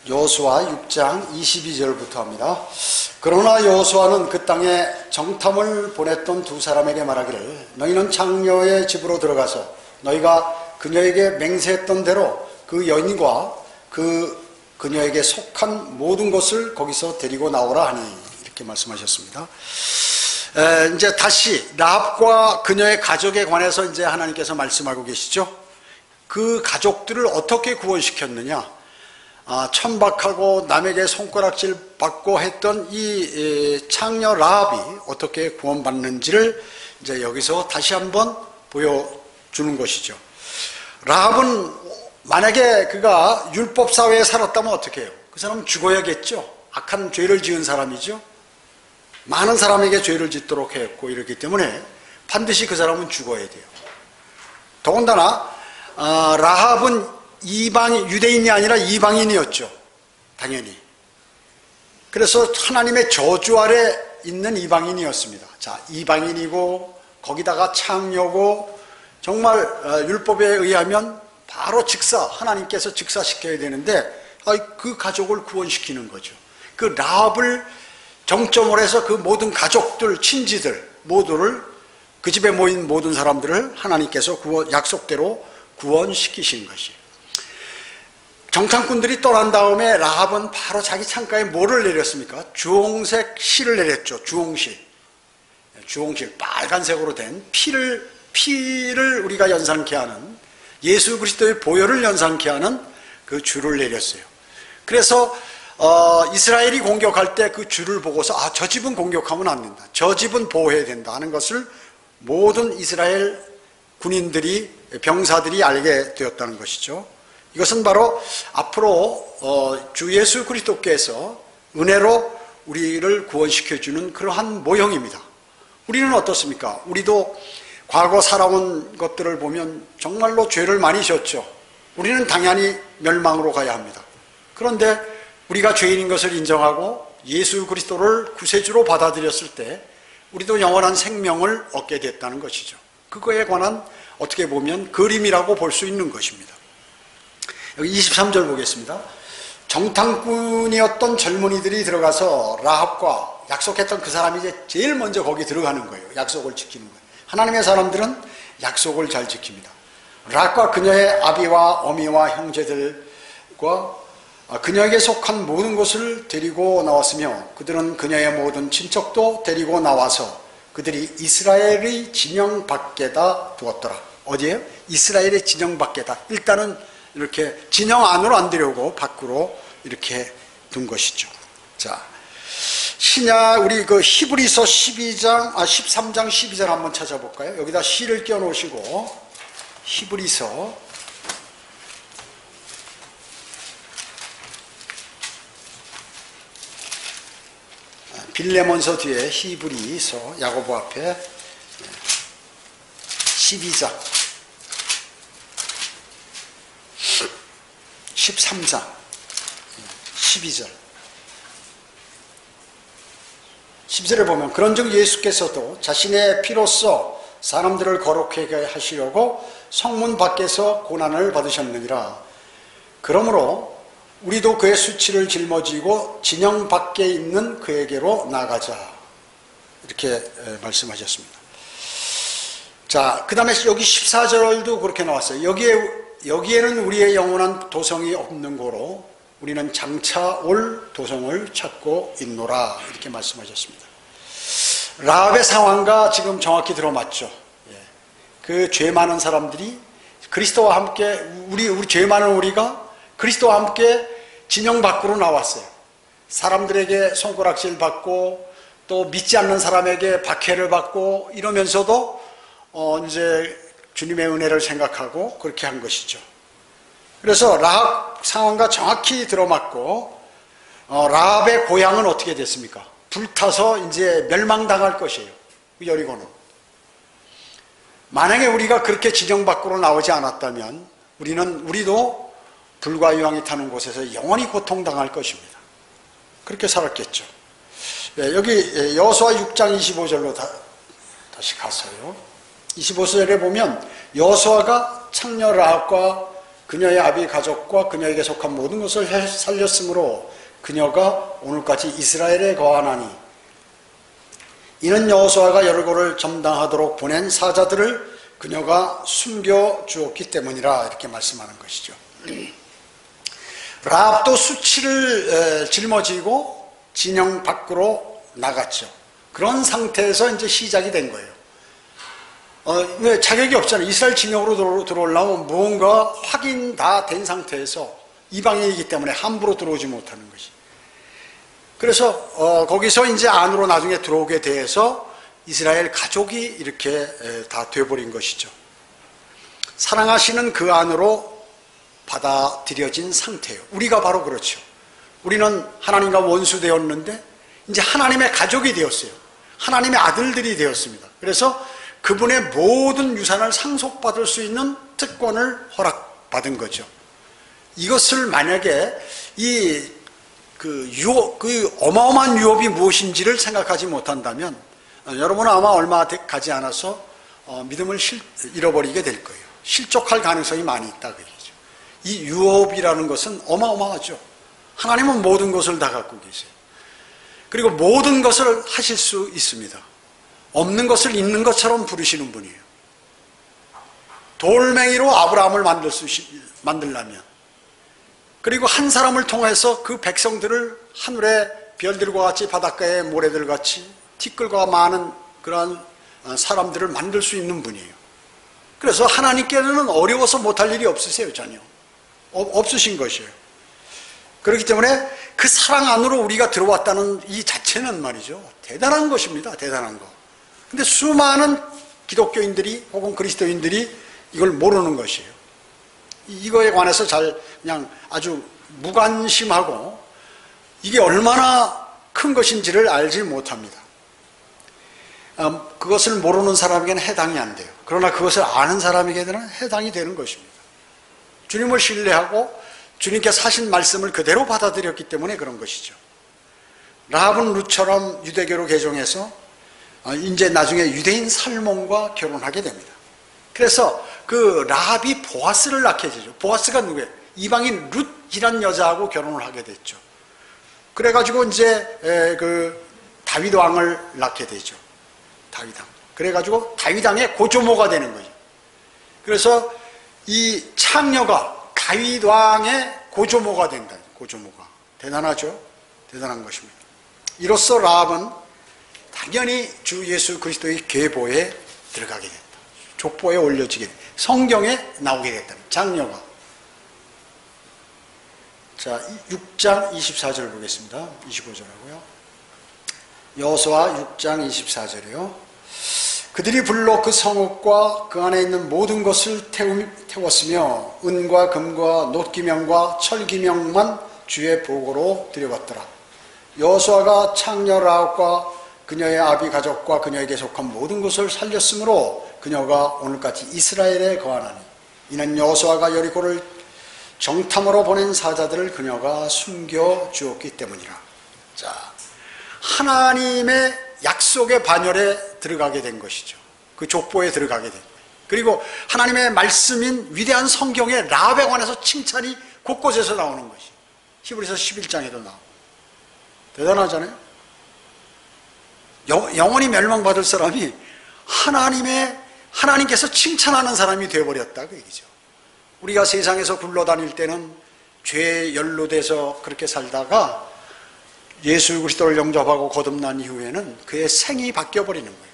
여호수아 6장 22절부터 합니다. 그러나 여호수아는 그 땅에 정탐을 보냈던 두 사람에게 말하기를 너희는 창녀의 집으로 들어가서 너희가 그녀에게 맹세했던 대로 그 여인과 그녀에게 속한 모든 것을 거기서 데리고 나오라 하니 이렇게 말씀하셨습니다. 이제 다시 라합과 그녀의 가족에 관해서 이제 하나님께서 말씀하고 계시죠. 그 가족들을 어떻게 구원시켰느냐? 천박하고 남에게 손가락질 받고 했던 이 창녀 라합이 어떻게 구원받는지를 이제 여기서 다시 한번 보여주는 것이죠. 라합은 만약에 그가 율법 사회에 살았다면 어떻게 해요? 그 사람은 죽어야겠죠. 악한 죄를 지은 사람이죠. 많은 사람에게 죄를 짓도록 했고 이렇기 때문에 반드시 그 사람은 죽어야 돼요. 더군다나 라합은 유대인이 아니라 이방인이었죠. 당연히. 그래서 하나님의 저주 아래 있는 이방인이었습니다. 자, 이방인이고 거기다가 창녀고 정말 율법에 의하면 바로 하나님께서 직사시켜야 되는데 그 가족을 구원시키는 거죠. 그 라합을 정점으로 해서 그 모든 가족들, 친지들 모두를 그 집에 모인 모든 사람들을 하나님께서 약속대로 구원시키신 것이에요. 정탐꾼들이 떠난 다음에 라합은 바로 자기 창가에 뭐를 내렸습니까? 주홍색 실을 내렸죠. 주홍실 빨간색으로 된 피를 우리가 연상케 하는 예수 그리스도의 보혈을 연상케 하는 그 줄을 내렸어요. 그래서 이스라엘이 공격할 때 그 줄을 보고서 저 집은 공격하면 안 된다, 저 집은 보호해야 된다 하는 것을 모든 이스라엘 군인들이, 병사들이 알게 되었다는 것이죠. 이것은 바로 앞으로 주 예수 그리스도께서 은혜로 우리를 구원시켜주는 그러한 모형입니다. 우리는 어떻습니까? 우리도 과거 살아온 것들을 보면 정말로 죄를 많이 졌죠. 우리는 당연히 멸망으로 가야 합니다. 그런데 우리가 죄인인 것을 인정하고 예수 그리스도를 구세주로 받아들였을 때 우리도 영원한 생명을 얻게 됐다는 것이죠. 그거에 관한 어떻게 보면 그림이라고 볼 수 있는 것입니다. 여기 23절 보겠습니다. 정탐꾼이었던 젊은이들이 들어가서 라합과 약속했던 그 사람이 이제 제일 먼저 거기 들어가는 거예요. 약속을 지키는 거예요. 하나님의 사람들은 약속을 잘 지킵니다. 라합과 그녀의 아비와 어미와 형제들과 그녀에게 속한 모든 것을 데리고 나왔으며 그들은 그녀의 모든 친척도 데리고 나와서 그들이 이스라엘의 진영 밖에다 두었더라. 어디에요? 이스라엘의 진영 밖에다. 일단은 이렇게 진영 안으로 안 들여오고 밖으로 이렇게 둔 것이죠. 자, 우리 그 히브리서 13장 12절 한번 찾아볼까요? 여기다 시를 끼워 놓으시고 히브리서 빌레몬서 뒤에 히브리서 야고보 앞에 12장 13장 12절 10절에 보면 그런즉 예수께서도 자신의 피로써 사람들을 거룩하게 하시려고 성문 밖에서 고난을 받으셨느니라. 그러므로 우리도 그의 수치를 짊어지고 진영 밖에 있는 그에게로 나가자. 이렇게 말씀하셨습니다. 자, 그 다음에 여기 14절도 그렇게 나왔어요. 여기에는 우리의 영원한 도성이 없는 고로 우리는 장차 올 도성을 찾고 있노라. 이렇게 말씀하셨습니다. 라합의 상황과 지금 정확히 들어맞죠. 그 죄 많은 사람들이 그리스도와 함께 우리 죄 많은 우리가 그리스도와 함께 진영 밖으로 나왔어요. 사람들에게 손가락질 받고 또 믿지 않는 사람에게 박해를 받고 이러면서도 이제 주님의 은혜를 생각하고 그렇게 한 것이죠. 그래서 라합 상황과 정확히 들어맞고 라합의 고향은 어떻게 됐습니까? 불타서 이제 멸망당할 것이에요. 여리고는. 만약에 우리가 그렇게 진영 밖으로 나오지 않았다면 우리도 불과 유황이 타는 곳에서 영원히 고통당할 것입니다. 그렇게 살았겠죠. 여기 여호수아 6장 25절로 다시 가서요. 25절에 보면 여호수아가 창녀 라합과 그녀의 아비 가족과 그녀에게 속한 모든 것을 살렸으므로 그녀가 오늘까지 이스라엘에 거하나니 이는 여호수아가 여리고를 점령하도록 보낸 사자들을 그녀가 숨겨주었기 때문이라 이렇게 말씀하는 것이죠. 라합도 수치를 짊어지고 진영 밖으로 나갔죠. 그런 상태에서 이제 시작이 된 거예요. 왜 자격이 없잖아요. 이스라엘 진영으로 들어오려면 무언가 확인 다 된 상태에서 이방인이기 때문에 함부로 들어오지 못하는 것이. 그래서 거기서 이제 안으로 나중에 들어오게 돼서 이스라엘 가족이 이렇게 다 돼버린 것이죠. 사랑하시는 그 안으로 받아들여진 상태예요. 우리가 바로 그렇죠. 우리는 하나님과 원수되었는데 이제 하나님의 가족이 되었어요. 하나님의 아들들이 되었습니다. 그래서 그분의 모든 유산을 상속받을 수 있는 특권을 허락받은 거죠. 이것을 만약에 그 어마어마한 유업이 무엇인지를 생각하지 못한다면 여러분은 아마 얼마 가지 않아서 믿음을 잃어버리게 될 거예요. 실족할 가능성이 많이 있다 그 얘기죠. 이 유업이라는 것은 어마어마하죠. 하나님은 모든 것을 다 갖고 계세요. 그리고 모든 것을 하실 수 있습니다. 없는 것을 있는 것처럼 부르시는 분이에요. 돌멩이로 아브라함을 만들려면, 그리고 한 사람을 통해서 그 백성들을 하늘의 별들과 같이 바닷가의 모래들 같이 티끌과 많은 그러한 사람들을 만들 수 있는 분이에요. 그래서 하나님께는 어려워서 못할 일이 없으세요. 전혀 없으신 것이에요. 그렇기 때문에 그 사랑 안으로 우리가 들어왔다는 이 자체는 말이죠, 대단한 것입니다. 대단한 거. 근데 수많은 기독교인들이 혹은 그리스도인들이 이걸 모르는 것이에요. 이거에 관해서 그냥 아주 무관심하고 이게 얼마나 큰 것인지를 알지 못합니다. 그것을 모르는 사람에게는 해당이 안 돼요. 그러나 그것을 아는 사람에게는 해당이 되는 것입니다. 주님을 신뢰하고 주님께서 하신 말씀을 그대로 받아들였기 때문에 그런 것이죠. 라합은 룻처럼 유대교로 개종해서 이제 나중에 유대인 살몬과 결혼하게 됩니다. 그래서 그 라합이 보아스를 낳게 되죠. 보아스가 누구예요? 이방인 룻이란 여자하고 결혼을 하게 됐죠. 그래가지고 이제 그 다윗 왕을 낳게 되죠. 다윗 왕. 그래가지고 다윗 왕의 고조모가 되는 거죠. 그래서 이 창녀가 다윗 왕의 고조모가 된다. 고조모가 대단하죠. 대단한 것입니다. 이로써 라합은 당연히 주 예수 그리스도의 계보에 들어가게 됐다. 족보에 올려지게 됐다. 성경에 나오게 됐다. 장녀가. 자, 6장 24절 보겠습니다. 25절하고요. 여호수아 6장 24절이요. 그들이 불로 그 성읍과 그 안에 있는 모든 것을 태웠으며 은과 금과 놋기명과 철기명만 주의 보고로 드려봤더라. 여호수아가 창녀 라합과 그녀의 아비 가족과 그녀에게 속한 모든 것을 살렸으므로 그녀가 오늘까지 이스라엘에 거하나니 이는 여호수아가 여리고를 정탐으로 보낸 사자들을 그녀가 숨겨주었기 때문이라. 자, 하나님의 약속의 반열에 들어가게 된 것이죠. 그 족보에 들어가게 된 거예요. 그리고 하나님의 말씀인 위대한 성경에 라합에 관해서 칭찬이 곳곳에서 나오는 것이 히브리서 11장에도 나오고 대단하잖아요. 영원히 멸망받을 사람이 하나님께서 칭찬하는 사람이 되어버렸다 그 얘기죠. 우리가 세상에서 굴러다닐 때는 죄에 연루돼서 그렇게 살다가 예수 그리스도를 영접하고 거듭난 이후에는 그의 생이 바뀌어버리는 거예요.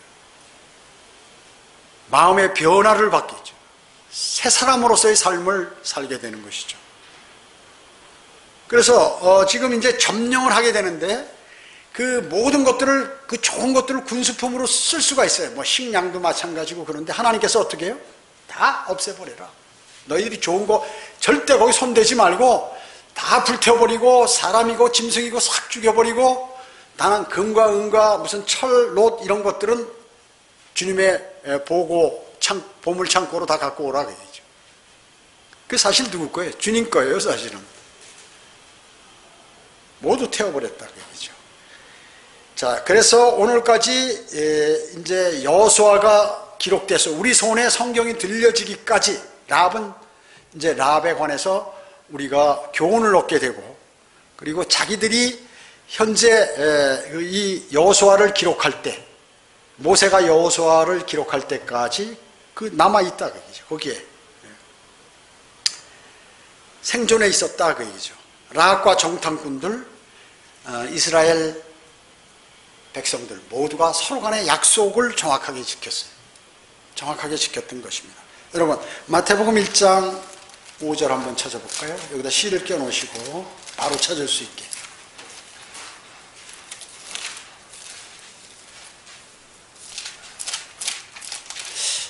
마음의 변화를 받겠죠. 새 사람으로서의 삶을 살게 되는 것이죠. 그래서 지금 이제 점령을 하게 되는데 그 모든 것들을, 그 좋은 것들을 군수품으로 쓸 수가 있어요. 뭐 식량도 마찬가지고. 그런데 하나님께서 어떻게 해요? 다 없애버려라. 너희들이 좋은 거 절대 거기 손대지 말고 다 불태워버리고 사람이고 짐승이고 싹 죽여버리고 다만 금과 은과 무슨 철, 놋 이런 것들은 주님의 보물창고로 다 갖고 오라 그러죠. 그게 사실 누구 거예요? 주님 거예요. 사실은 모두 태워버렸다 그러죠. 자, 그래서 오늘까지 이제 여호수아가 기록돼서 우리 손에 성경이 들려지기까지 라합은 이제 라합에 관해서 우리가 교훈을 얻게 되고, 그리고 자기들이 현재 이 여호수아를 기록할 때, 모세가 여호수아를 기록할 때까지 그 남아있다 그 얘기죠. 거기에 생존해 있었다 그 얘기죠. 라합과 정탐꾼들, 이스라엘 백성들 모두가 서로 간의 약속을 정확하게 지켰어요. 정확하게 지켰던 것입니다. 여러분, 마태복음 1장 5절 한번 찾아볼까요? 여기다 시를 껴놓으시고 바로 찾을 수 있게.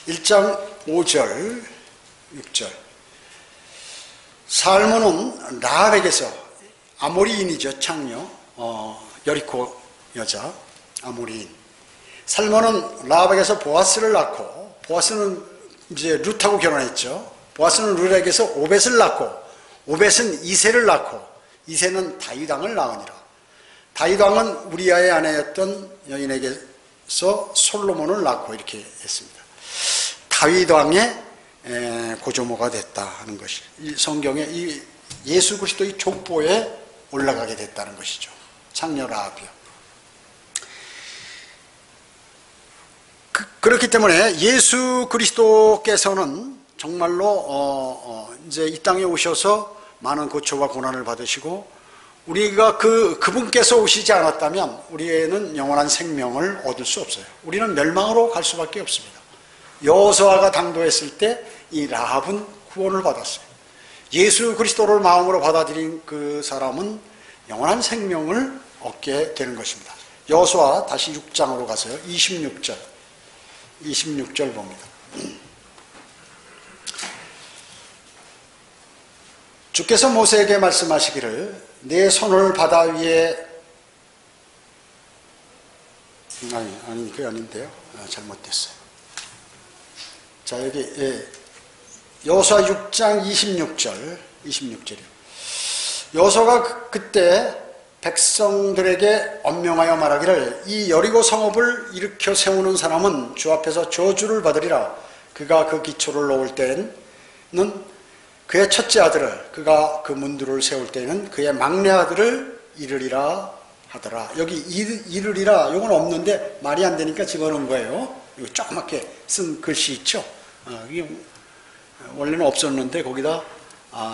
1장 5절, 6절. 살몬은 라합에게서, 아모리인이죠, 창녀, 여리코 여자, 아모리인. 살몬은 라합에게서 보아스를 낳고, 보아스는 이제 룻하고 결혼했죠. 보아스는 룻에게서 오벳을 낳고, 오벳은 이새를 낳고, 이새는 다윗 왕을 낳으니라. 다윗 왕은 우리아의 아내였던 여인에게서 솔로몬을 낳고 이렇게 했습니다. 다윗 왕의 고조모가 됐다 하는 것이 이 성경에 이 예수 그리스도의 족보에 올라가게 됐다는 것이죠. 창녀 라합이요. 그렇기 때문에 예수 그리스도께서는 정말로 이제 이 땅에 오셔서 많은 고초와 고난을 받으시고, 우리가 그분께서 오시지 않았다면 우리는 영원한 생명을 얻을 수 없어요. 우리는 멸망으로 갈 수밖에 없습니다. 여호수아가 당도했을 때 이 라합은 구원을 받았어요. 예수 그리스도를 마음으로 받아들인 그 사람은 영원한 생명을 얻게 되는 것입니다. 여호수아 다시 6장으로 가세요. 26절 봅니다. 주께서 모세에게 말씀하시기를 내 손을 바다 위에 아니 그게 아닌데요. 잘못됐어요. 자, 여기 여호수아 6장 26절이요. 여호수아가 그때 백성들에게 언명하여 말하기를 이 여리고 성읍을 일으켜 세우는 사람은 주 앞에서 저주를 받으리라. 그가 그 기초를 놓을 때는 그의 첫째 아들을, 그가 그 문들을 세울 때는 그의 막내 아들을 이르리라 하더라. 여기 이르리라 이건 없는데 말이 안 되니까 집어넣은 거예요. 이거 조그맣게 쓴 글씨 있죠. 이게 원래는 없었는데 거기다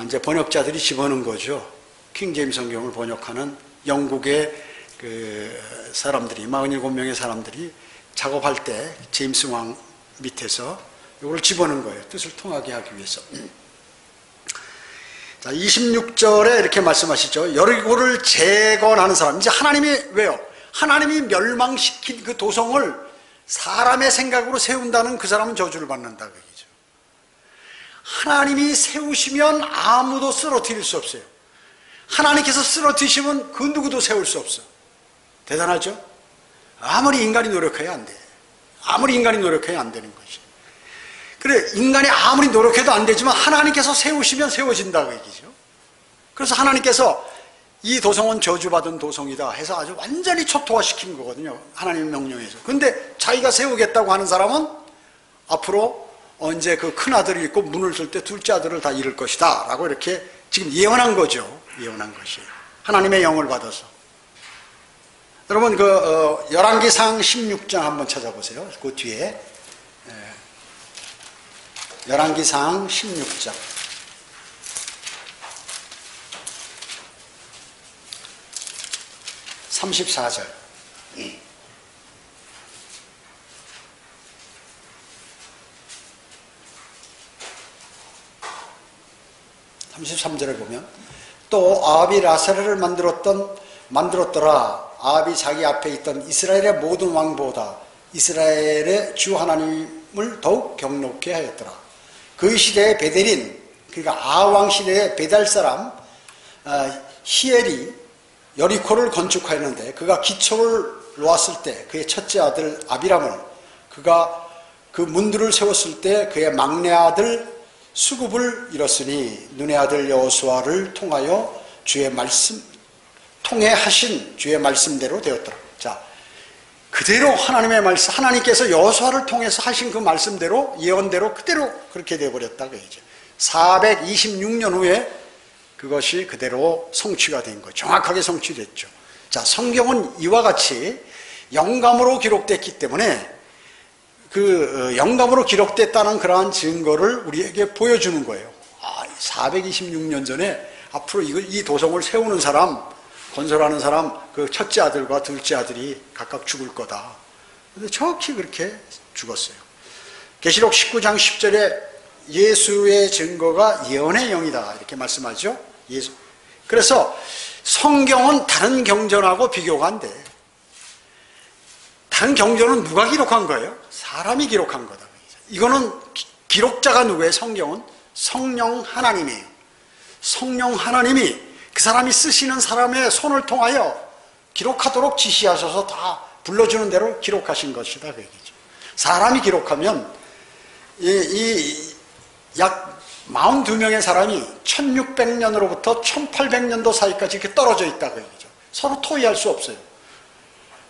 이제 번역자들이 집어넣은 거죠. 킹제임스 성경을 번역하는 영국의 그 사람들이 47명의 사람들이 작업할 때 제임스 왕 밑에서 이걸 집어넣은 거예요. 뜻을 통하게 하기 위해서. 자, 26절에 이렇게 말씀하시죠. 여리고를 재건하는 사람. 이제 하나님이 왜요? 하나님이 멸망시킨 그 도성을 사람의 생각으로 세운다는 그 사람은 저주를 받는다 그 얘기죠. 하나님이 세우시면 아무도 쓰러뜨릴 수 없어요. 하나님께서 쓰러뜨리시면 그 누구도 세울 수 없어. 대단하죠? 아무리 인간이 노력해야 안 돼. 아무리 인간이 노력해야 안 되는 것이. 그래, 인간이 아무리 노력해도 안 되지만 하나님께서 세우시면 세워진다 그 얘기죠. 그래서 하나님께서 이 도성은 저주받은 도성이다 해서 아주 완전히 초토화시킨 거거든요. 하나님의 명령에서. 근데 자기가 세우겠다고 하는 사람은 앞으로 언제 그 큰 아들이 있고 문을 쓸 때 둘째 아들을 다 잃을 것이다 라고 이렇게 지금 예언한 거죠. 예언한 것이에요. 하나님의 영을 받아서. 여러분 열왕기상 16장 한번 찾아보세요. 그 뒤에 열왕기상 16장 34절. 33절에 보면 또 아합이 라사를 만들었더라. 아합이 자기 앞에 있던 이스라엘의 모든 왕보다 이스라엘의 주 하나님을 더욱 경높게 하였더라. 그 시대의 베델인, 그러니까 아왕 시대의 베달 사람 히엘이 여리코를 건축하였는데 그가 기초를 놓았을 때 그의 첫째 아들 아비람을, 그가 그 문들을 세웠을 때 그의 막내 아들 수굽을 잃었으니 눈의 아들 여호수아를 통하여 통해 하신 주의 말씀대로 되었더라. 자, 그대로 하나님의 말씀, 하나님께서 여호수아를 통해서 하신 그 말씀대로, 예언대로 그대로 그렇게 되어버렸다 그 얘기죠. 426년 후에 그것이 그대로 성취가 된 거죠. 정확하게 성취됐죠. 자, 성경은 이와 같이 영감으로 기록됐기 때문에 그 영감으로 기록됐다는 그러한 증거를 우리에게 보여주는 거예요. 426년 전에 앞으로 이 도성을 세우는 사람, 건설하는 사람, 그 첫째 아들과 둘째 아들이 각각 죽을 거다. 근데 정확히 그렇게 죽었어요. 계시록 19장 10절에 예수의 증거가 예언의 영이다 이렇게 말씀하죠. 예수. 그래서 성경은 다른 경전하고 비교가 안 돼. 다른 경전은 누가 기록한 거예요? 사람이 기록한 거다. 이거는 기록자가 누구예요? 성경은 성령 하나님이에요. 성령 하나님이 그 사람이 쓰시는 사람의 손을 통하여 기록하도록 지시하셔서 다 불러주는 대로 기록하신 것이다 그 얘기죠. 사람이 기록하면 약 42명의 사람이 1600년으로부터 1800년도 사이까지 이렇게 떨어져 있다 그 얘기죠. 서로 토의할 수 없어요.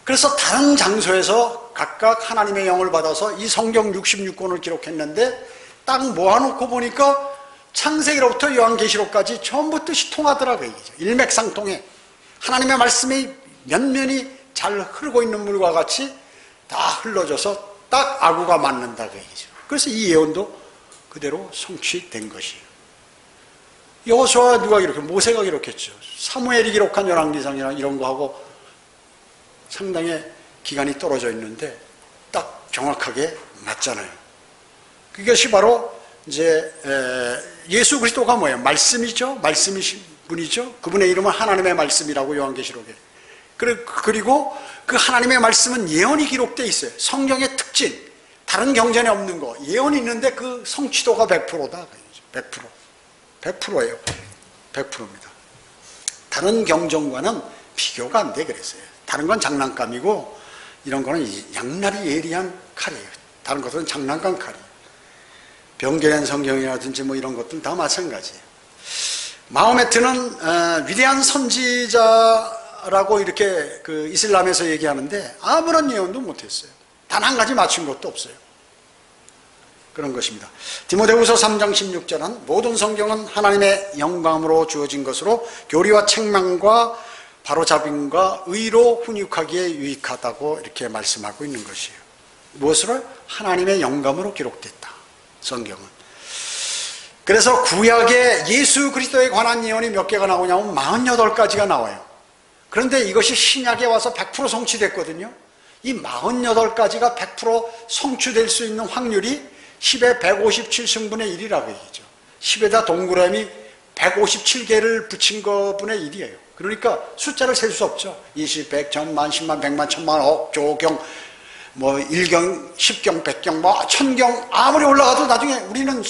그래서 다른 장소에서 각각 하나님의 영을 받아서 이 성경 66권을 기록했는데 딱 모아놓고 보니까 창세기로부터 요한계시록까지 전부 뜻이 통하더라 그 얘기죠. 일맥상통해. 하나님의 말씀이 면면이 잘 흐르고 있는 물과 같이 다 흘러져서 딱 아구가 맞는다 그 얘기죠. 그래서 이 예언도 그대로 성취된 것이에요. 여호수아 누가 기록해? 모세가 기록했죠. 사무엘이 기록한 열왕기상이나 이런 거 하고 상당히 기간이 떨어져 있는데 딱 정확하게 맞잖아요. 그것이 바로 이제 예수 그리스도가 뭐예요? 말씀이죠. 말씀이신 분이죠. 그분의 이름은 하나님의 말씀이라고 요한계시록에. 그리고 그 하나님의 말씀은 예언이 기록되어 있어요. 성경의 특징. 다른 경전에 없는 거. 예언이 있는데 그 성취도가 100%다. 100%. 100%예요. 100%입니다. 다른 경전과는 비교가 안 돼 그랬어요. 다른 건 장난감이고 이런 거는 양날이 예리한 칼이에요. 다른 것은 장난감 칼이에요. 변개된 성경이라든지 뭐 이런 것들은 다 마찬가지예요. 마호메트는 위대한 선지자라고 이렇게 그 이슬람에서 얘기하는데 아무런 예언도 못했어요. 단 한 가지 맞춘 것도 없어요. 그런 것입니다. 디모데후서 3장 16절은 모든 성경은 하나님의 영감으로 주어진 것으로 교리와 책망과 바로잡음과 의로 훈육하기에 유익하다고 이렇게 말씀하고 있는 것이에요. 무엇으로? 하나님의 영감으로 기록됐다. 성경은. 그래서 구약에 예수 그리스도에 관한 예언이 몇 개가 나오냐면 48가지가 나와요. 그런데 이것이 신약에 와서 100% 성취됐거든요. 이 48가지가 100% 성취될 수 있는 확률이 10의 157승분의 1이라고 얘기죠. 10에다 동그라미 157개를 붙인 것분의 1이에요. 그러니까 숫자를 셀 수 없죠. 20, 100, 1000만, 10만, 100만, 1000만, 억, 조경, 뭐 1경, 10경, 100경, 뭐 1000경 아무리 올라가도 나중에 우리는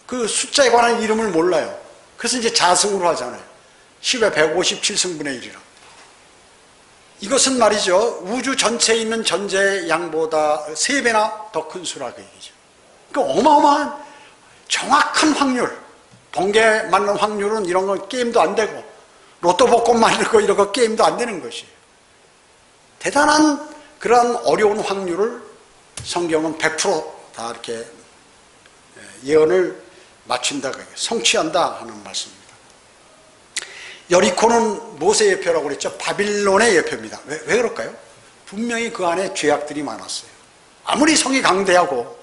그 숫자에 관한 이름을 몰라요. 그래서 이제 자승으로 하잖아요. 10의 157승분의 1이라. 이것은 말이죠. 우주 전체에 있는 전제의 양보다 3배나 더 큰 수라고 얘기죠. 그러니까 어마어마한 정확한 확률. 번개 맞는 확률은 이런 건 게임도 안 되고 로또 복권 만들고 이런 거 게임도 안 되는 것이에요. 대단한 그런 어려운 확률을 성경은 100% 다 이렇게 예언을 맞춘다, 성취한다 하는 말씀입니다. 여리코는 모세의 예표라고 그랬죠. 바빌론의 예표입니다. 왜 그럴까요? 분명히 그 안에 죄악들이 많았어요. 아무리 성이 강대하고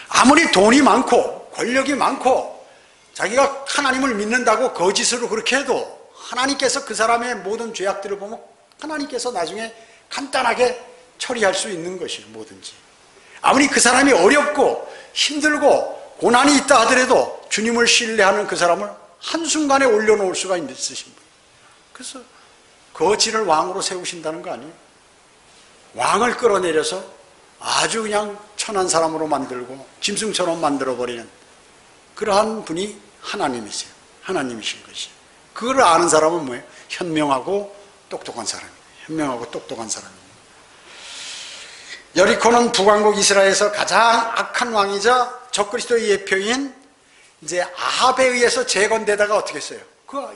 아무리 돈이 많고 권력이 많고 자기가 하나님을 믿는다고 거짓으로 그렇게 해도 하나님께서 그 사람의 모든 죄악들을 보면 하나님께서 나중에 간단하게 처리할 수 있는 것이에요. 뭐든지. 아무리 그 사람이 어렵고 힘들고 고난이 있다 하더라도 주님을 신뢰하는 그 사람을 한순간에 올려놓을 수가 있으신 분. 그래서 거지를 왕으로 세우신다는 거 아니에요? 왕을 끌어내려서 아주 그냥 천한 사람으로 만들고 짐승처럼 만들어버리는 그러한 분이 하나님이세요. 하나님이신 것이에요. 그걸 아는 사람은 뭐예요? 현명하고 똑똑한 사람이에요. 현명하고 똑똑한 사람입니다. 여리코는 북왕국 이스라엘에서 가장 악한 왕이자 적그리스도의 예표인 이제 아합에 의해서 재건되다가 어떻게 했어요? 그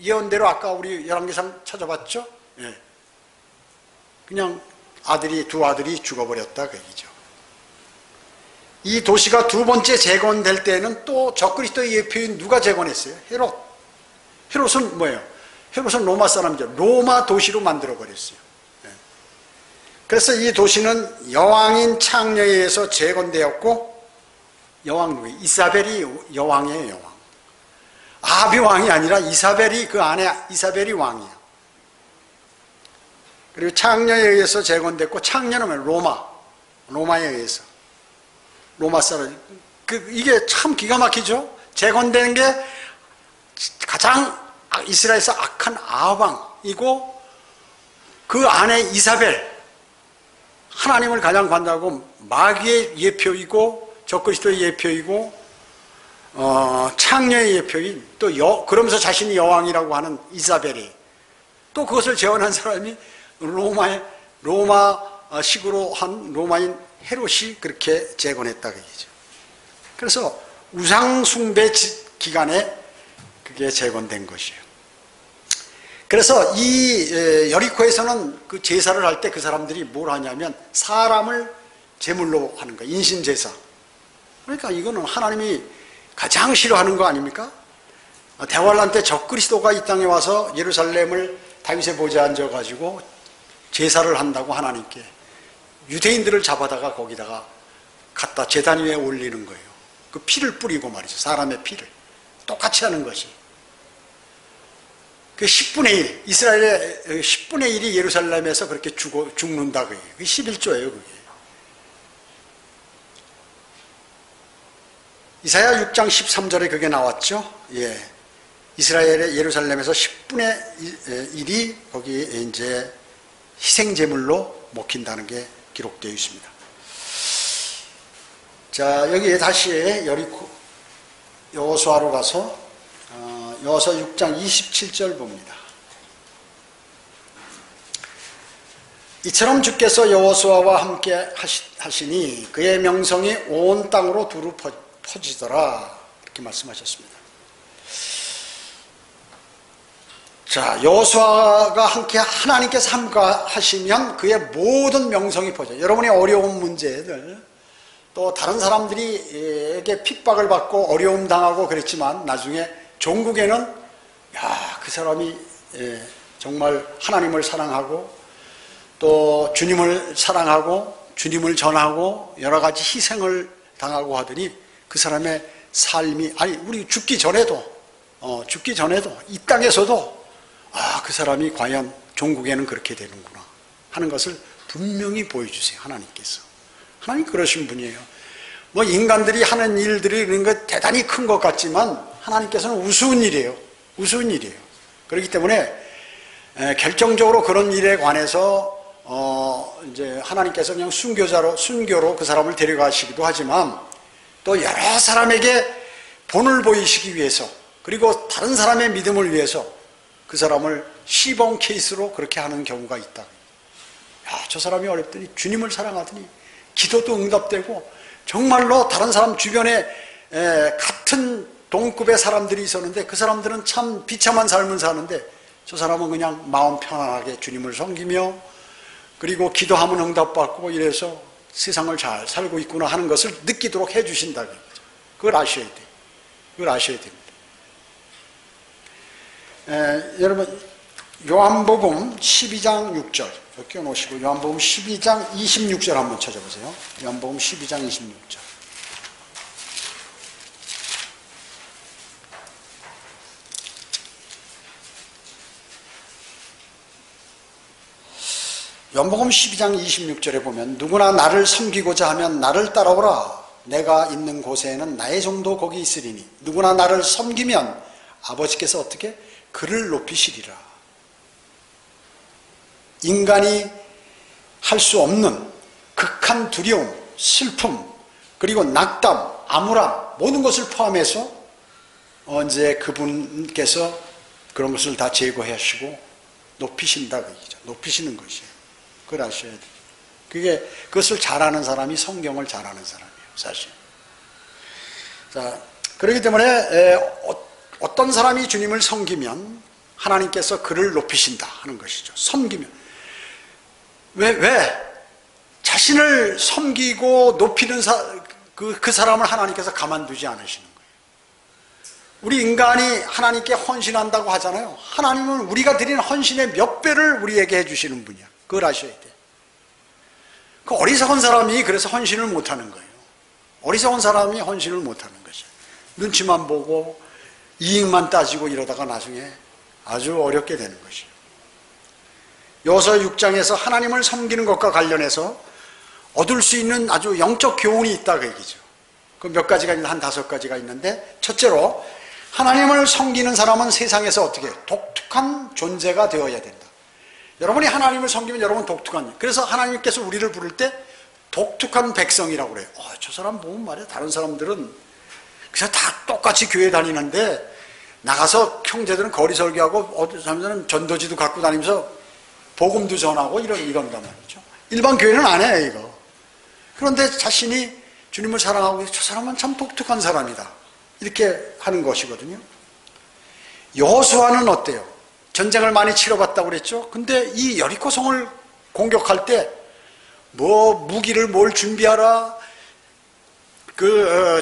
예언대로 아까 우리 열왕기상 찾아봤죠? 예. 그냥 두 아들이 죽어버렸다 그 얘기죠. 이 도시가 두 번째 재건될 때는 또 적그리스도의 예표인 누가 재건했어요? 헤롯. 헤롯은 뭐예요? 헤롯은 로마 사람이죠. 로마 도시로 만들어버렸어요. 그래서 이 도시는 여왕인 창녀에 의해서 재건되었고, 여왕 누구예요? 이사벨이 여왕이에요. 여왕. 아합이 왕이 아니라 이사벨이, 그 아내 이사벨이 왕이에요. 그리고 창녀에 의해서 재건됐고, 창녀는 로마에 의해서. 로마 사람. 이게 참 기가 막히죠? 재건되는 게 가장 이스라엘에서 악한 아합왕이고, 그 아내 이사벨, 하나님을 가장 관다고 마귀의 예표이고, 적그리스도의 예표이고, 창녀의 예표인, 또 그러면서 자신이 여왕이라고 하는 이사벨이, 또 그것을 재현한 사람이 로마식으로 한 로마인 헤롯이 그렇게 재건했다고 얘기죠. 그래서 우상숭배 기간에 그게 재건된 것이에요. 그래서 이 여리코에서는 그 제사를 할 때 그 사람들이 뭘 하냐면 사람을 제물로 하는 거예요. 인신제사. 그러니까 이거는 하나님이 가장 싫어하는 거 아닙니까? 대환란 때 적그리스도가 이 땅에 와서 예루살렘을 다윗의 보좌에 앉아가지고 제사를 한다고 하나님께 유대인들을 잡아다가 거기다가 갖다 제단 위에 올리는 거예요. 그 피를 뿌리고 말이죠. 사람의 피를. 똑같이 하는 것이. 그 10분의 1, 이스라엘의 10분의 1이 예루살렘에서 그렇게 죽는다. 그게 11조예요. 그게. 이사야 6장 13절에 그게 나왔죠. 예. 이스라엘의 예루살렘에서 10분의 1이 거기에 이제 희생제물로 먹힌다는 게 기록되어 있습니다. 자, 여기에 다시 여호수아로 가서 여호수아 6장 27절 봅니다. 이처럼 주께서 여호수아와 함께 하시니 그의 명성이 온 땅으로 두루 퍼지더라. 이렇게 말씀하셨습니다. 자, 여호수아가 함께 하나님께서 함께하시면 그의 모든 명성이 퍼져요. 여러분이 어려운 문제들, 또 다른 사람들에게 핍박을 받고 어려움 당하고 그랬지만 나중에 종국에는 그 사람이 정말 하나님을 사랑하고 또 주님을 사랑하고 주님을 전하고 여러 가지 희생을 당하고 하더니 그 사람의 삶이, 아니 우리 죽기 전에도 이 땅에서도 그 사람이 과연 종국에는 그렇게 되는구나 하는 것을 분명히 보여주세요. 하나님께서. 하나님 그러신 분이에요. 뭐 인간들이 하는 일들이 그런 거 대단히 큰 것 같지만 하나님께서는 우스운 일이에요. 우스운 일이에요. 그렇기 때문에 결정적으로 그런 일에 관해서 이제 하나님께서 그냥 순교로 그 사람을 데려가시기도 하지만 또 여러 사람에게 본을 보이시기 위해서 그리고 다른 사람의 믿음을 위해서 그 사람을 시범 케이스로 그렇게 하는 경우가 있다. 저 사람이 어렵더니 주님을 사랑하더니 기도도 응답되고 정말로 다른 사람 주변에 같은 동급의 사람들이 있었는데 그 사람들은 참 비참한 삶을 사는데 저 사람은 그냥 마음 편안하게 주님을 섬기며 그리고 기도하면 응답받고 이래서 세상을 잘 살고 있구나 하는 것을 느끼도록 해주신다는 거죠. 그걸 아셔야 돼요. 그걸 아셔야 됩니다. 여러분 요한복음 12장 6절 껴놓으시고 요한복음 12장 26절 한번 찾아보세요. 요한복음 12장 26절. 요한복음 12장 26절에 보면 누구나 나를 섬기고자 하면 나를 따라오라. 내가 있는 곳에는 나의 종도 거기 있으리니 누구나 나를 섬기면 아버지께서 어떻게? 그를 높이시리라. 인간이 할 수 없는 극한 두려움, 슬픔, 그리고 낙담, 암울함 모든 것을 포함해서 이제 그분께서 그런 것을 다 제거하시고 높이신다 그 얘기죠. 높이시는 것이에요. 그걸 아셔야 돼요. 그것을 잘하는 사람이 성경을 잘하는 사람이에요, 사실. 자, 그렇기 때문에 어떤 사람이 주님을 섬기면 하나님께서 그를 높이신다 하는 것이죠. 섬기면. 왜? 자신을 섬기고 높이는 그 사람을 하나님께서 가만두지 않으시는 거예요. 우리 인간이 하나님께 헌신한다고 하잖아요. 하나님은 우리가 드리는 헌신의 몇 배를 우리에게 해주시는 분이야. 그걸 아셔야 돼. 그 어리석은 사람이 그래서 헌신을 못하는 거예요. 어리석은 사람이 헌신을 못하는 것이에요. 눈치만 보고 이익만 따지고 이러다가 나중에 아주 어렵게 되는 것이에요. 여호수아 6장에서 하나님을 섬기는 것과 관련해서 얻을 수 있는 아주 영적 교훈이 있다 그 얘기죠. 그 몇 가지가 있는데 한 5가지가 있는데, 첫째로 하나님을 섬기는 사람은 세상에서 어떻게 독특한 존재가 되어야 된다. 여러분이 하나님을 섬기면 여러분 독특한, 그래서 하나님께서 우리를 부를 때 독특한 백성이라고 그래요. 저 사람 보면 말이야, 다른 사람들은 그래서 다 똑같이 교회 다니는데 나가서 형제들은 거리 설교하고 어떤 사람들은 전도지도 갖고 다니면서 복음도 전하고 이런단 말이죠. 일반 교회는 안 해요, 이거. 그런데 자신이 주님을 사랑하고 저 사람은 참 독특한 사람이다, 이렇게 하는 것이거든요. 여호수아는 어때요? 전쟁을 많이 치러봤다고 그랬죠. 근데 이 여리코 성을 공격할 때 뭐 무기를 뭘 준비하라,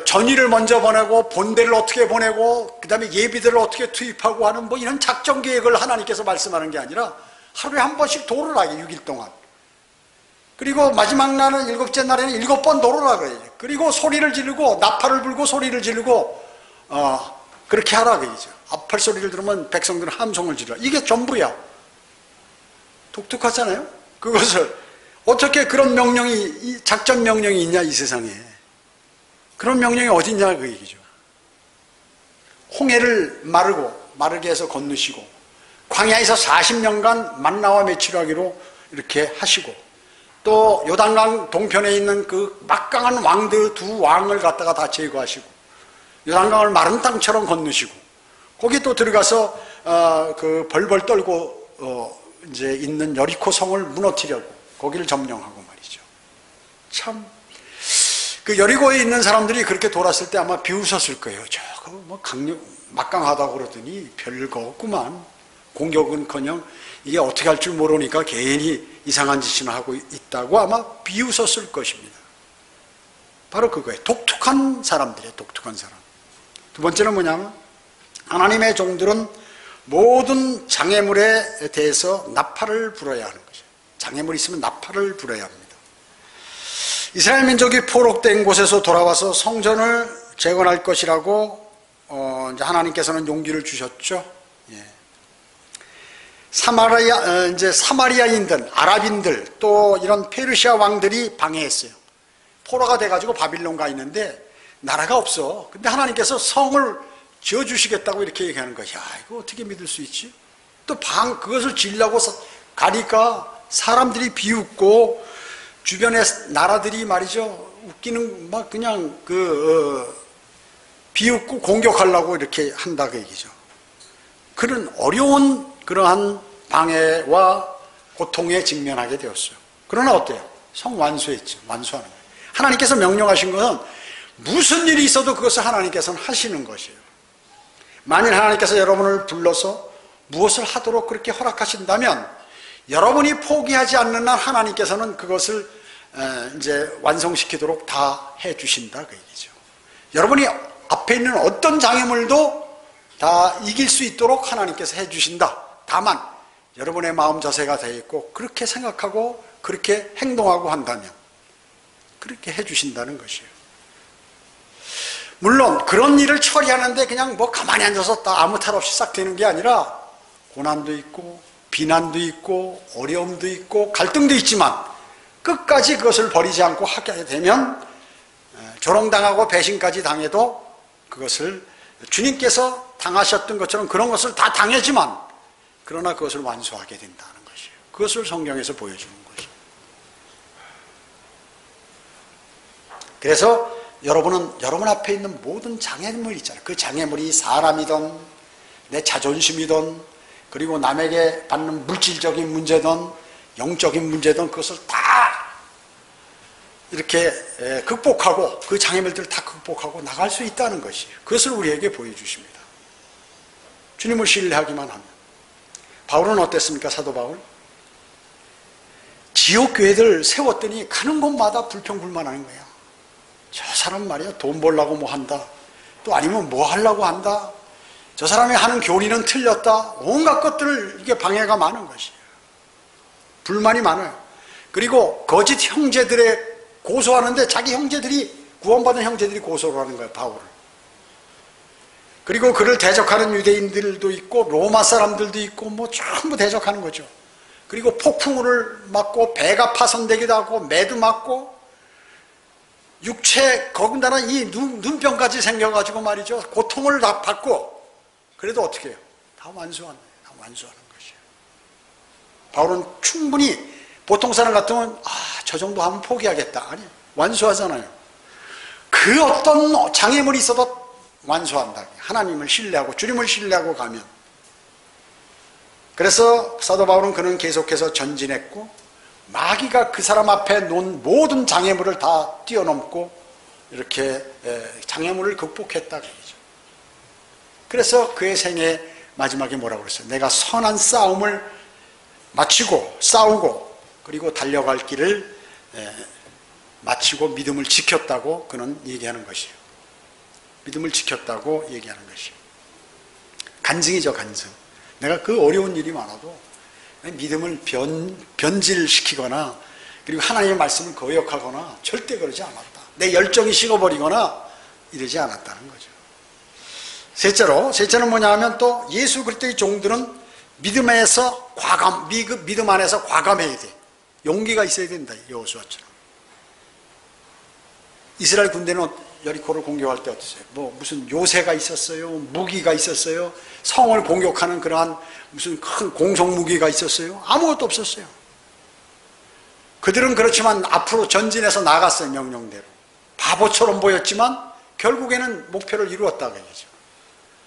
전의를 먼저 보내고 본대를 어떻게 보내고 그 다음에 예비대를 어떻게 투입하고 하는 뭐 이런 작전 계획을 하나님께서 말씀하는 게 아니라 하루에 한 번씩 도를 하게, 6일 동안. 그리고 마지막 날은 7째 날에는 7번 도를 하게. 그리고 소리를 지르고 나팔을 불고 소리를 지르고 그렇게 하라 그러죠. 나팔 소리를 들으면 백성들은 함성을 지르라. 이게 전부야. 독특하잖아요. 그것을 어떻게 그런 명령이, 작전 명령이 있냐 이 세상에. 그런 명령이 어딨냐 그 얘기죠. 홍해를 마르게 해서 건너시고 광야에서 40년간 만나와 메추라기로 이렇게 하시고, 또 요단강 동편에 있는 그 막강한 왕들 2왕을 갖다가 다 제거하시고 요단강을 마른 땅처럼 건너시고 거기 또 들어가서 그 벌벌 떨고 이제 있는 여리코 성을 무너뜨리려고 거기를 점령하고 말이죠. 참 그 여리고에 있는 사람들이 그렇게 돌았을 때 아마 비웃었을 거예요. 저거 뭐 막강하다고 그러더니 별거 없구만. 공격은커녕 이게 어떻게 할 줄 모르니까 괜히 이상한 짓이나 하고 있다고 아마 비웃었을 것입니다. 바로 그거예요. 독특한 사람들이에요. 독특한 사람. 두 번째는 뭐냐면 하나님의 종들은 모든 장애물에 대해서 나팔을 불어야 하는 것이에요. 장애물이 있으면 나팔을 불어야 합니다. 이스라엘 민족이 포로된 곳에서 돌아와서 성전을 재건할 것이라고 이제 하나님께서는 용기를 주셨죠. 예. 사마리아인들, 아랍인들, 또 이런 페르시아 왕들이 방해했어요. 포로가 돼가지고 바빌론 가 있는데 나라가 없어. 근데 하나님께서 성을 지어주시겠다고 이렇게 얘기하는 거야. 이거 어떻게 믿을 수 있지? 또 그것을 지으려고 가니까 사람들이 비웃고 주변의 나라들이 말이죠. 웃기는 막 그냥 비웃고 공격하려고 이렇게 한다 그 얘기죠. 그런 어려운 그러한 방해와 고통에 직면하게 되었어요. 그러나 어때요? 성 완수했죠. 완수하는 거예요. 하나님께서 명령하신 것은 무슨 일이 있어도 그것을 하나님께서는 하시는 것이에요. 만일 하나님께서 여러분을 불러서 무엇을 하도록 그렇게 허락하신다면 여러분이 포기하지 않는 한 하나님께서는 그것을 이제 완성시키도록 다 해주신다 그 얘기죠. 여러분이 앞에 있는 어떤 장애물도 다 이길 수 있도록 하나님께서 해주신다. 다만 여러분의 마음 자세가 되어 있고 그렇게 생각하고 그렇게 행동하고 한다면 그렇게 해주신다는 것이에요. 물론 그런 일을 처리하는데 그냥 뭐 가만히 앉아서 아무 탈 없이 싹 되는 게 아니라 고난도 있고 비난도 있고 어려움도 있고 갈등도 있지만 끝까지 그것을 버리지 않고 하게 되면 조롱당하고 배신까지 당해도 그것을 주님께서 당하셨던 것처럼 그런 것을 다 당하지만 그러나 그것을 완수하게 된다는 것이에요. 그것을 성경에서 보여주는 것이에요. 그래서 여러분은 여러분 앞에 있는 모든 장애물 있잖아요. 그 장애물이 사람이든 내 자존심이든 그리고 남에게 받는 물질적인 문제든 영적인 문제든 그것을 다 이렇게 극복하고 그 장애물들을 다 극복하고 나갈 수 있다는 것이에요. 그것을 우리에게 보여주십니다. 주님을 신뢰하기만 하면. 바울은 어땠습니까? 사도 바울? 지옥 교회들 세웠더니 가는 곳마다 불평불만하는 거예요. 저 사람 말이야 돈 벌려고 뭐 한다, 또 아니면 뭐 하려고 한다, 저 사람이 하는 교리는 틀렸다, 온갖 것들을 이게 방해가 많은 것이에요. 불만이 많아요. 그리고 거짓 형제들의 고소하는데 자기 형제들이, 구원받은 형제들이 고소를 하는 거예요, 바울을. 그리고 그를 대적하는 유대인들도 있고 로마 사람들도 있고 뭐 전부 대적하는 거죠. 그리고 폭풍우를 맞고 배가 파손되기도 하고 매도 맞고 육체, 거기다가 이 눈병까지 생겨가지고 말이죠, 고통을 다 받고, 그래도 어떻게 해요? 다 완수하는 것이에요. 바울은 충분히 보통 사람 같으면 저 정도 하면 포기하겠다, 아니, 완수하잖아요. 그 어떤 장애물이 있어도 완수한다. 하나님을 신뢰하고 주님을 신뢰하고 가면. 그래서 사도 바울은 그는 계속해서 전진했고, 마귀가 그 사람 앞에 놓은 모든 장애물을 다 뛰어넘고 이렇게 장애물을 극복했다 그러죠. 그래서 그의 생애 마지막에 뭐라고 그랬어요? 내가 선한 싸움을 마치고 싸우고 그리고 달려갈 길을 마치고 믿음을 지켰다고 그는 얘기하는 것이에요. 믿음을 지켰다고 얘기하는 것이에요. 간증이죠, 간증. 내가 그 어려운 일이 많아도 믿음을 변질시키거나 그리고 하나님의 말씀을 거역하거나 절대 그러지 않았다. 내 열정이 식어버리거나 이러지 않았다는 거죠. 셋째는 뭐냐 하면 또 예수 그리스도의 종들은 믿음에서 믿음 안에서 과감해야 돼. 용기가 있어야 된다, 여호수아처럼. 이스라엘 군대는 여리코를 공격할 때 어땠어요? 뭐 무슨 요새가 있었어요? 무기가 있었어요? 성을 공격하는 그러한 무슨 큰 공성 무기가 있었어요? 아무것도 없었어요. 그들은 그렇지만 앞으로 전진해서 나갔어요, 명령대로. 바보처럼 보였지만 결국에는 목표를 이루었다고 얘기죠.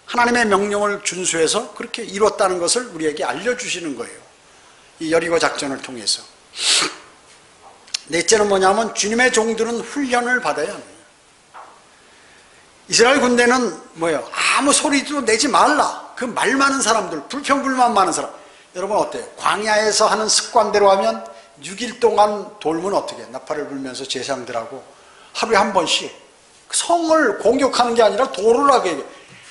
하나님의 명령을 준수해서 그렇게 이뤘다는 것을 우리에게 알려주시는 거예요, 이 여리고 작전을 통해서. 넷째는 뭐냐면 주님의 종들은 훈련을 받아야 합니다. 이스라엘 군대는 뭐예요? 아무 소리도 내지 말라. 그 말 많은 사람들, 불평불만 많은 사람. 여러분 어때요? 광야에서 하는 습관대로 하면 6일 동안 돌면 어떻게? 나팔을 불면서 제사장들하고 하루에 한 번씩 성을 공격하는 게 아니라 돌을 하게.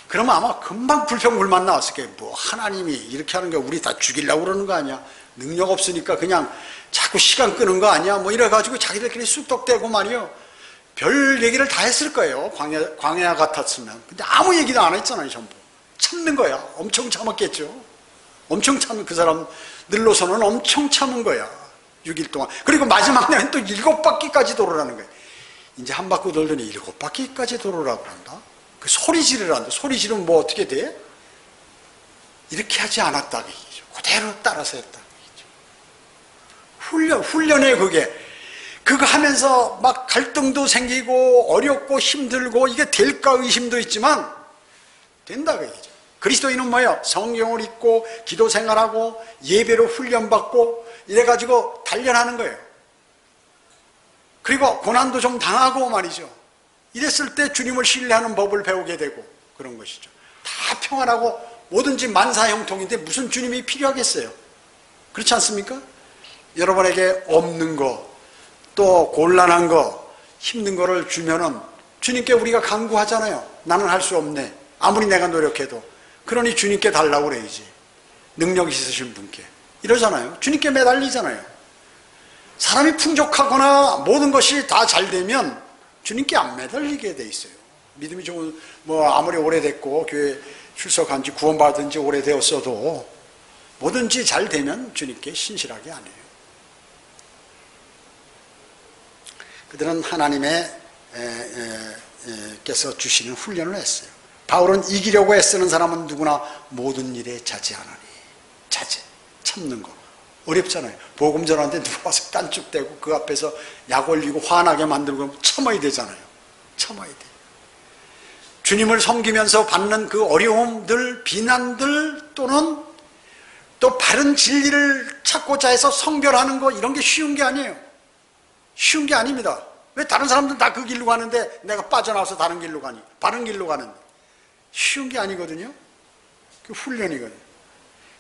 그러면 아마 금방 불평불만 나왔을 거예요. 뭐 하나님이 이렇게 하는 게 우리 다 죽이려고 그러는 거 아니야? 능력 없으니까 그냥 자꾸 시간 끄는 거 아니야? 뭐 이래가지고 자기들끼리 쑥덕대고 말이요, 별 얘기를 다 했을 거예요, 광야 같았으면. 근데 아무 얘기도 안 했잖아요. 전부 참는 거야. 엄청 참았겠죠. 엄청 참은, 그 사람들로서는 엄청 참은 거야, 6일 동안. 그리고 마지막 날엔 또 7바퀴까지 돌으라는 거예요. 이제 한 바퀴 돌더니 7바퀴까지 돌으라고 한다. 그 소리 지르란다. 소리 지르면 뭐 어떻게 돼? 이렇게 하지 않았다 그 얘기죠. 그대로 따라서 했다 그 얘기죠. 훈련에 그거 하면서 막 갈등도 생기고 어렵고 힘들고 이게 될까 의심도 있지만 된다 그 얘기죠. 그리스도인은 뭐예요? 성경을 읽고 기도 생활하고 예배로 훈련받고 이래가지고 단련하는 거예요. 그리고 고난도 좀 당하고 말이죠. 이랬을 때 주님을 신뢰하는 법을 배우게 되고 그런 것이죠. 다 평안하고 뭐든지 만사형통인데 무슨 주님이 필요하겠어요? 그렇지 않습니까? 여러분에게 없는 거, 또 곤란한 거, 힘든 거를 주면은 주님께 우리가 간구하잖아요. 나는 할 수 없네, 아무리 내가 노력해도. 그러니 주님께 달라고 그래야지, 능력 있으신 분께. 이러잖아요. 주님께 매달리잖아요. 사람이 풍족하거나 모든 것이 다 잘 되면 주님께 안 매달리게 돼 있어요. 믿음이 좋은, 뭐 아무리 오래됐고 교회 출석한 지 구원받은 지 오래되었어도 뭐든지 잘 되면 주님께 신실하게 안 해요. 그들은 하나님의 께서 주시는 훈련을 했어요. 바울은 이기려고 애쓰는 사람은 누구나 모든 일에 자제하나니. 자제, 참는 거 어렵잖아요. 복음 전하는데 누가 와서 깐죽대고 그 앞에서 약 올리고 화나게 만들고 참아야 되잖아요. 참아야 돼. 주님을 섬기면서 받는 그 어려움들, 비난들, 또는 또 바른 진리를 찾고자 해서 성별하는 거, 이런 게 쉬운 게 아니에요. 쉬운 게 아닙니다. 왜 다른 사람들은 다 그 길로 가는데 내가 빠져나와서 다른 길로 가니? 바른 길로 가는데. 쉬운 게 아니거든요. 그 훈련이거든요.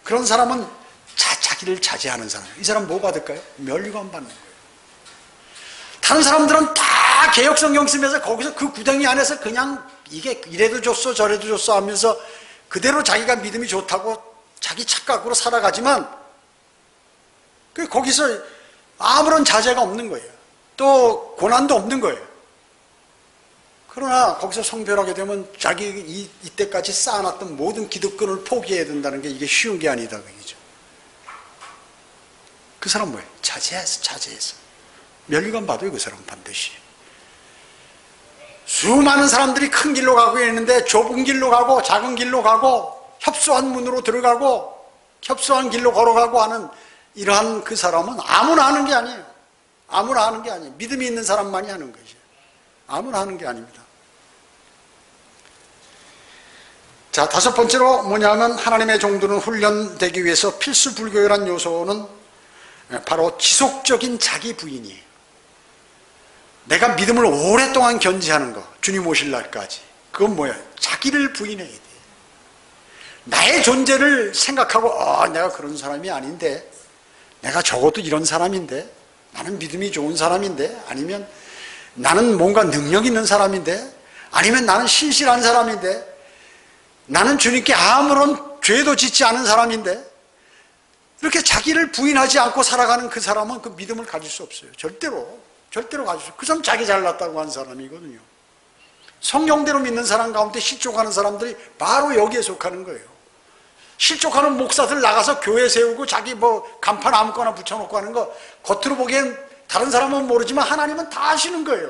그런 사람은 자기를 자제하는 사람. 이 사람 뭐 받을까요? 면류관 받는 거예요. 다른 사람들은 다 다 개역성경 쓰면서 거기서 그 구덩이 안에서 그냥 이게 이래도 좋소 저래도 좋소 하면서 그대로 자기가 믿음이 좋다고 자기 착각으로 살아가지만 거기서 아무런 자제가 없는 거예요. 또 고난도 없는 거예요. 그러나 거기서 성별하게 되면 자기 이때까지 쌓아놨던 모든 기득권을 포기해야 된다는 게 이게 쉬운 게 아니다 그 얘기죠. 그 사람 뭐예요? 자제해서 멸류관 봐도요. 그 사람은 반드시 수많은 사람들이 큰 길로 가고 있는데 좁은 길로 가고 작은 길로 가고 협소한 문으로 들어가고 협소한 길로 걸어가고 하는 이러한 그 사람은 아무나 하는 게 아니에요. 아무나 하는 게 아니에요. 믿음이 있는 사람만이 하는 것이에요. 아무나 하는 게 아닙니다. 자, 다섯 번째로 뭐냐면 하나님의 종들은 훈련되기 위해서 필수 불교열한 요소는 바로 지속적인 자기 부인이에요. 내가 믿음을 오랫동안 견지하는 거, 주님 오실 날까지. 그건 뭐예요? 자기를 부인해야 돼. 나의 존재를 생각하고 내가 그런 사람이 아닌데, 내가 적어도 이런 사람인데, 나는 믿음이 좋은 사람인데, 아니면 나는 뭔가 능력 있는 사람인데, 아니면 나는 신실한 사람인데, 나는 주님께 아무런 죄도 짓지 않은 사람인데, 이렇게 자기를 부인하지 않고 살아가는 그 사람은 그 믿음을 가질 수 없어요. 절대로 가질 수 없어요. 그 사람 자기 잘났다고 한 사람이거든요. 성경대로 믿는 사람 가운데 실족하는 사람들이 바로 여기에 속하는 거예요. 실족하는 목사들 나가서 교회 세우고 자기 간판 아무거나 붙여놓고 하는 거 겉으로 보기엔 다른 사람은 모르지만 하나님은 다 아시는 거예요.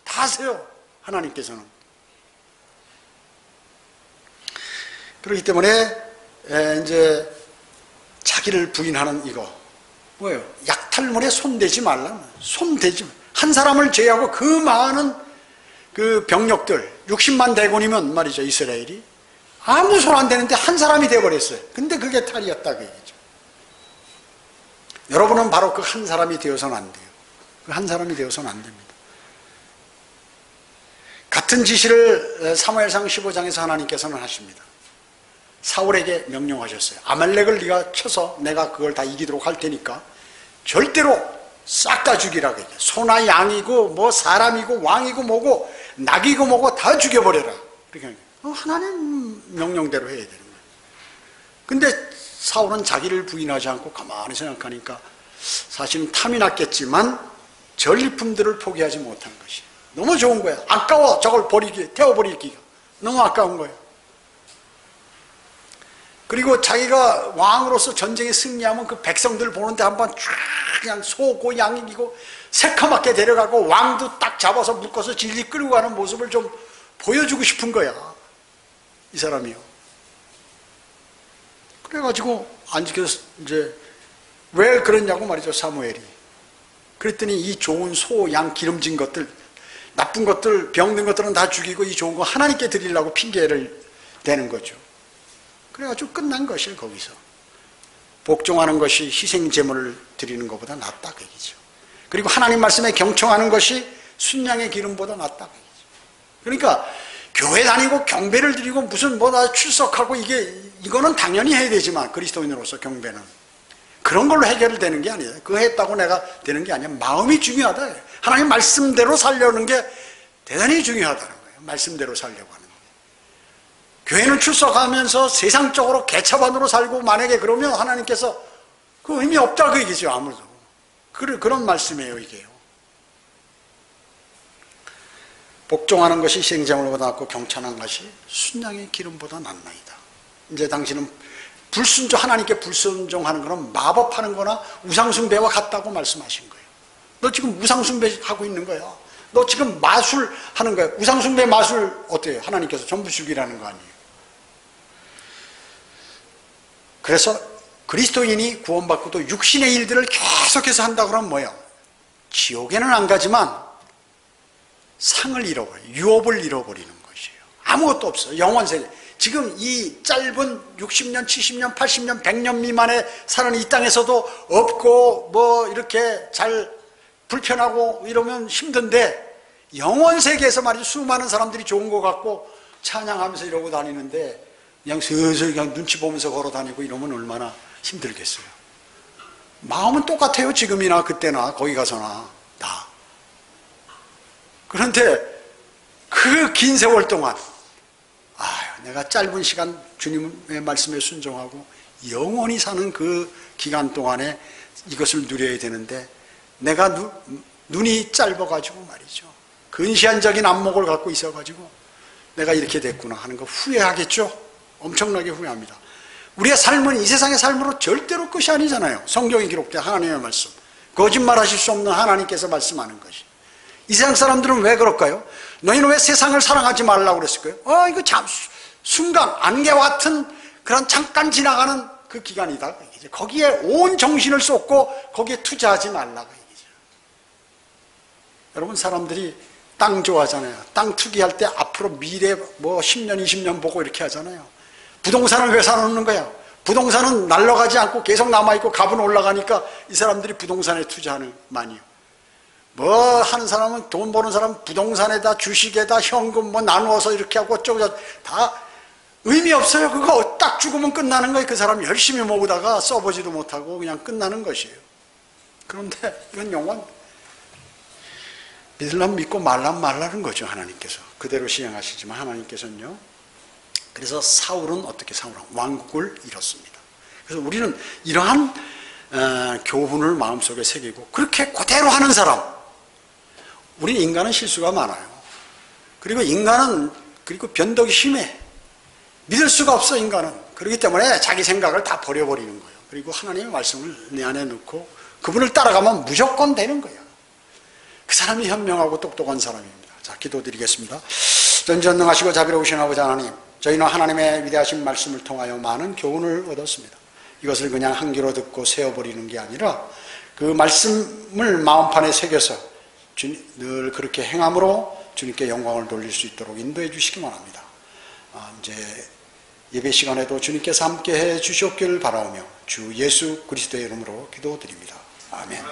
다 아세요. 하나님께서는. 그렇기 때문에 이제 자기를 부인하는 이거 뭐예요? 약탈물에 손대지 말라. 손대지. 한 사람을 제외하고 그 많은 그 병력들 60만 대군이면 말이죠. 이스라엘이 아무 손 안 대는데 한 사람이 돼버렸어요. 근데 그게 탈이었다 그 얘기죠. 여러분은 바로 그 한 사람이 되어서는 안 돼요. 그 한 사람이 되어서는 안 됩니다. 같은 지시를 사무엘상 15장에서 하나님께서는 하십니다. 사울에게 명령하셨어요. 아말렉을 네가 쳐서 내가 그걸 다 이기도록 할 테니까 절대로 싹 다 죽이라고 얘기해요. 소나 양이고 뭐 사람이고 왕이고 뭐고 낙이고 뭐고 다 죽여버려라. 그렇게 하나님 명령대로 해야 되는 거예요. 근데 사울은 자기를 부인하지 않고 가만히 생각하니까 사실은 탐이 났겠지만 전리품들을 포기하지 못한 것이 너무 좋은 거예요. 아까워. 저걸 태워버리기가 너무 아까운 거예요. 그리고 자기가 왕으로서 전쟁에 승리하면 그 백성들 보는데 한번 쫙 그냥 소고 양이고 새카맣게 데려가고 왕도 딱 잡아서 묶어서 질질 끌고 가는 모습을 좀 보여주고 싶은 거야. 이 사람이요. 그래가지고 안 지켜서 이제 왜 그랬냐고 말이죠. 사무엘이. 그랬더니 이 좋은 소, 양, 기름진 것들, 나쁜 것들, 병든 것들은 다 죽이고 이 좋은 거 하나님께 드리려고 핑계를 대는 거죠. 그래가지고 끝난 것이에요. 거기서 복종하는 것이 희생 제물을 드리는 것보다 낫다 그 얘기죠. 그리고 하나님 말씀에 경청하는 것이 순양의 기름보다 낫다 그 얘기죠. 그러니까 교회 다니고 경배를 드리고 무슨 나 출석하고 이거는 당연히 해야 되지만 그리스도인으로서 경배는 그런 걸로 해결되는 게 아니에요. 그거 했다고 내가 되는 게 아니야. 마음이 중요하다. 하나님 말씀대로 살려는 게 대단히 중요하다는 거예요. 말씀대로 살려고 하는. 교회는 출석하면서 세상적으로 개차반으로 살고 만약에 그러면 하나님께서 그 의미 없다 그 얘기죠. 아무래도 그런 말씀이에요. 이게요. 복종하는 것이 희생제물보다 낫고 경찬한 것이 순양의 기름보다 낫나이다. 이제 당신은 하나님께 불순종하는 거는 마법하는 거나 우상숭배와 같다고 말씀하신 거예요. 너 지금 우상숭배하고 있는 거야. 너 지금 마술하는 거야. 우상숭배 마술 어때요? 하나님께서 전부 죽이라는 거 아니에요. 그래서 그리스도인이 구원받고도 육신의 일들을 계속해서 한다고 그러면 뭐예요? 지옥에는 안 가지만 상을 잃어버려요. 유업을 잃어버리는 것이에요. 아무것도 없어요. 영원세계. 지금 이 짧은 60년, 70년, 80년, 100년 미만에 사는 이 땅에서도 없고 이렇게 잘 불편하고 이러면 힘든데 영원세계에서 말이죠. 수많은 사람들이 좋은 것 같고 찬양하면서 이러고 다니는데 그냥 슬슬 그냥 눈치 보면서 걸어 다니고 이러면 얼마나 힘들겠어요. 마음은 똑같아요. 지금이나 그때나 거기 가서나 다. 그런데 그 긴 세월 동안 내가 짧은 시간 주님의 말씀에 순종하고 영원히 사는 그 기간 동안에 이것을 누려야 되는데 내가 눈이 짧아가지고 말이죠. 근시안적인 안목을 갖고 있어가지고 내가 이렇게 됐구나 하는 거 후회하겠죠. 엄청나게 후회합니다. 우리의 삶은 이 세상의 삶으로 절대로 끝이 아니잖아요. 성경에 기록된 하나님의 말씀, 거짓말하실 수 없는 하나님께서 말씀하는 것이. 이 세상 사람들은 왜 그럴까요? 너희는 왜 세상을 사랑하지 말라고 그랬을까요? 이거 참 순간 안개와 같은 그런 잠깐 지나가는 그 기간이다. 거기에 온 정신을 쏟고 거기에 투자하지 말라고 얘기죠. 여러분, 사람들이 땅 좋아하잖아요. 땅 투기할 때 앞으로 미래 10년, 20년 보고 이렇게 하잖아요. 부동산을 왜 사놓는 거야? 부동산은 날아가지 않고 계속 남아있고 값은 올라가니까 이 사람들이 부동산에 투자하는 많이요. 하는 사람은, 돈 버는 사람은 부동산에다, 주식에다, 현금 나누어서 이렇게 하고 어쩌고 다 의미 없어요. 그거 딱 죽으면 끝나는 거예요. 그 사람 열심히 모으다가 써보지도 못하고 그냥 끝나는 것이에요. 그런데 이건 영원. 믿으려면 믿고 말라는 거죠. 하나님께서 그대로 시행하시지만 하나님께서는요. 그래서 사울은 어떻게 왕국을 잃었습니다. 그래서 우리는 이러한 교훈을 마음속에 새기고 그렇게 그대로 하는 사람. 우리 인간은 실수가 많아요. 그리고 인간은 변덕이 심해. 믿을 수가 없어. 인간은. 그렇기 때문에 자기 생각을 다 버려버리는 거예요. 그리고 하나님의 말씀을 내 안에 넣고 그분을 따라가면 무조건 되는 거예요. 그 사람이 현명하고 똑똑한 사람입니다. 자, 기도드리겠습니다. 전지전능하시고 자비로우신 아버지 하나님, 저희는 하나님의 위대하신 말씀을 통하여 많은 교훈을 얻었습니다. 이것을 그냥 한 귀로 듣고 세어버리는 게 아니라 그 말씀을 마음판에 새겨서 늘 그렇게 행함으로 주님께 영광을 돌릴 수 있도록 인도해 주시기 바랍니다. 이제 예배 시간에도 주님께서 함께 해 주셨기를 바라오며 주 예수 그리스도의 이름으로 기도드립니다. 아멘.